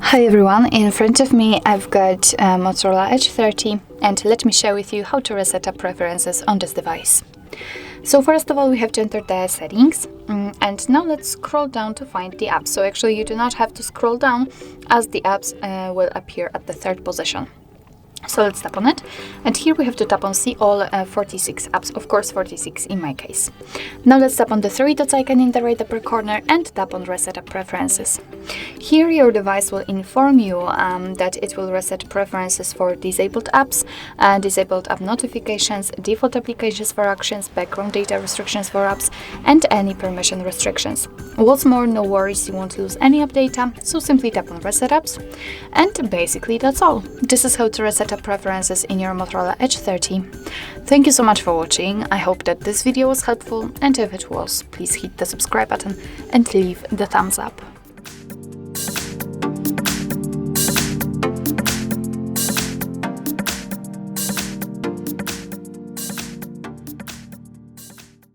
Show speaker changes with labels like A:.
A: Hi everyone, in front of me I've got Motorola Edge 30, and let me share with you how to reset up preferences on this device. So first of all, we have to enter the settings, and now let's scroll down to find the apps. So actually you do not have to scroll down, as the apps will appear at the third position. So let's tap on it, and here we have to tap on see all 46 apps, of course 46 in my case. Now let's tap on the three dots icon in the right upper corner and tap on reset up preferences. Here your device will inform you that it will reset preferences for disabled apps, disabled app notifications, default applications for actions, background data restrictions for apps, and any permission restrictions. What's more, no worries, you won't lose any app data, so simply tap on reset apps, and basically that's all. This is how to reset up preferences in your Motorola Edge 30. Thank you so much for watching. I hope that this video was helpful, and if it was, please hit the subscribe button and leave the thumbs up.